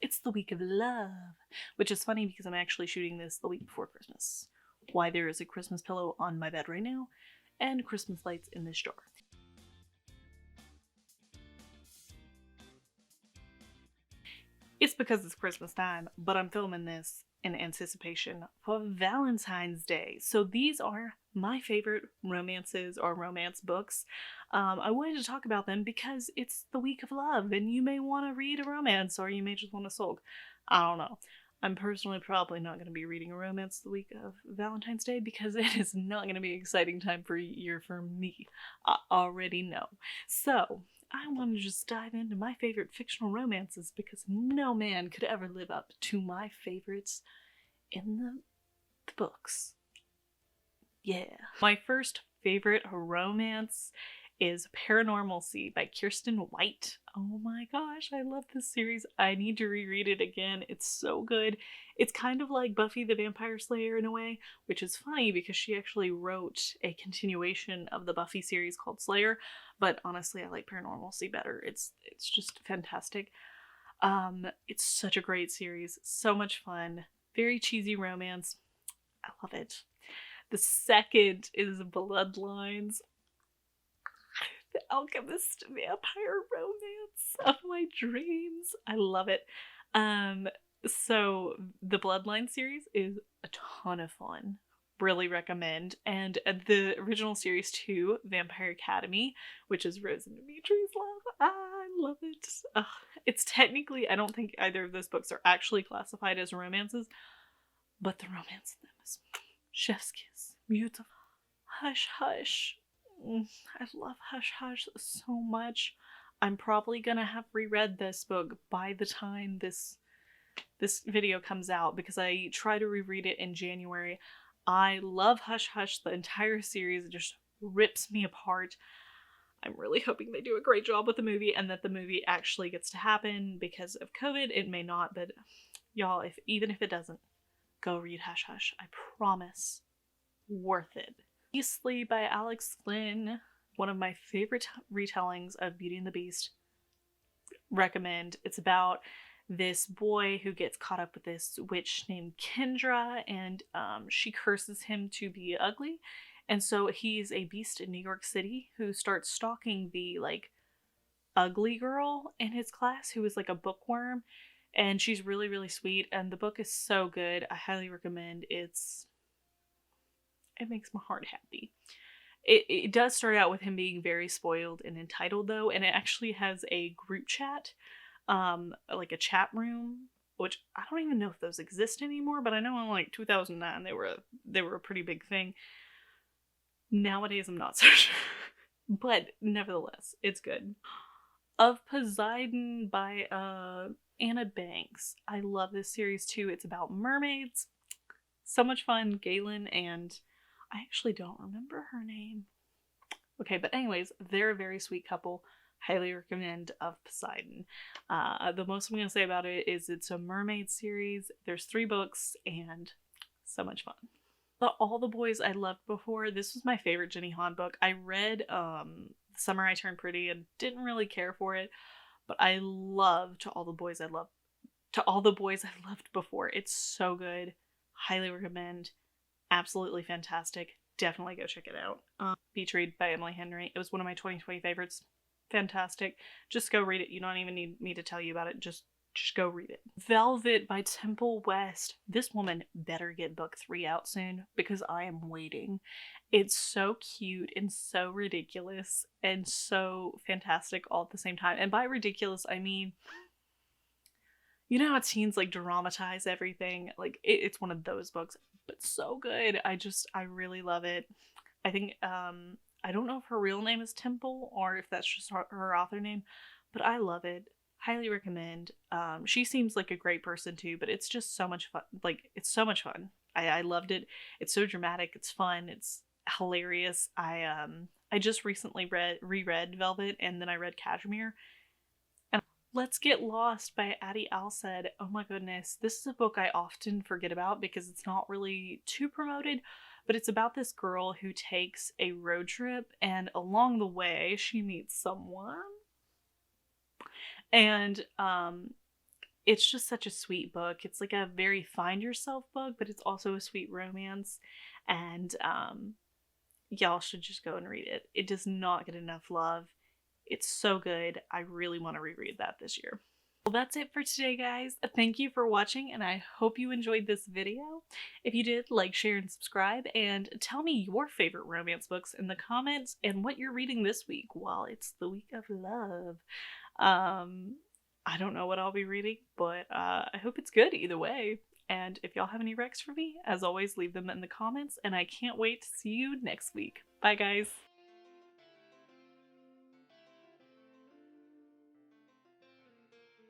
It's the week of love, which is funny because I'm actually shooting this the week before Christmas. Why there is a Christmas pillow on my bed right now, and Christmas lights in this jar. It's because it's Christmas time, but I'm filming this in anticipation for Valentine's Day. So these are my favorite romances or romance books. I wanted to talk about them because it's the week of love, and you may want to read a romance or you may just want to sulk. I don't know. I'm personally probably not going to be reading a romance the week of Valentine's Day because it is not going to be an exciting time for year for me. I already know. So, I want to just dive into my favorite fictional romances because no man could ever live up to my favorites in the books. Yeah. My first favorite romance is Paranormalcy by Kiersten White. Oh my gosh, I love this series. I need to reread it again. It's so good. It's kind of like Buffy the Vampire Slayer in a way, which is funny because she actually wrote a continuation of the Buffy series called Slayer, but honestly I like Paranormalcy better. It's just fantastic. It's such a great series. So much fun. Very cheesy romance. I love it. The second is Bloodlines. The alchemist vampire romance of my dreams. I love it. So the Bloodline series is a ton of fun. Really recommend. And the original series too, Vampire Academy, which is Rose and Dimitri's love. I love it. Ugh. It's technically, I don't think either of those books are actually classified as romances, but the romance in them is chef's kiss. Beautiful. Hush Hush. I love Hush Hush so much. I'm probably gonna have reread this book by the time this video comes out because I try to reread it in January. I love Hush Hush. The entire series just rips me apart. I'm really hoping they do a great job with the movie and that the movie actually gets to happen because of COVID. It may not, but y'all, even if it doesn't, go read Hush Hush. I promise. Worth it. Beastly by Alex Glynn, one of my favorite retellings of Beauty and the Beast. Recommend. It's about this boy who gets caught up with this witch named Kendra, and she curses him to be ugly, and so he's a beast in New York City who starts stalking the ugly girl in his class who is like a bookworm, and she's really, really sweet, and the book is so good. I highly recommend. It makes my heart happy. It does start out with him being very spoiled and entitled though, and it actually has a group chat, like a chat room, which I don't even know if those exist anymore, but I know in like 2009 they were a pretty big thing. Nowadays I'm not so sure. But nevertheless, it's good. Of Poseidon by Anna Banks. I love this series too. It's about mermaids. So much fun. Galen and I actually don't remember her name. Okay, but anyways, they're a very sweet couple. Highly recommend Of Poseidon. The most I'm going to say about it is it's a mermaid series. There's 3 books and so much fun. But All the Boys I Loved Before. This was my favorite Jenny Han book. I read The Summer I Turned Pretty and didn't really care for it, but I love To All the Boys I Loved Before. It's so good. Highly recommend. Absolutely fantastic. Definitely go check it out. Beach Read by Emily Henry. It was one of my 2020 favorites. Fantastic. Just go read it. You don't even need me to tell you about it. Just go read it. Velvet by Temple West. This woman better get book 3 out soon because I am waiting. It's so cute and so ridiculous and so fantastic all at the same time. And by ridiculous, I mean, you know how teens like dramatize everything? Like it's one of those books, but so good. I really love it. I think I don't know if her real name is Temple or if that's just her author name, but I love it. Highly recommend. She seems like a great person too, but it's just so much fun. Like it's so much fun. I loved it. It's so dramatic. It's fun. It's hilarious. I just recently reread Velvet and then I read Cashmere. Let's Get Lost by Addie Alced. Oh my goodness. This is a book I often forget about because it's not really too promoted, but it's about this girl who takes a road trip and along the way she meets someone. And it's just such a sweet book. It's like a very find yourself book, but it's also a sweet romance. And y'all should just go and read it. It does not get enough love. It's so good. I really want to reread that this year. Well, that's it for today, guys. Thank you for watching, and I hope you enjoyed this video. If you did, like, share, and subscribe, and tell me your favorite romance books in the comments and what you're reading this week while it's the week of love. I don't know what I'll be reading, but I hope it's good either way. And if y'all have any recs for me, as always, leave them in the comments, and I can't wait to see you next week. Bye, guys!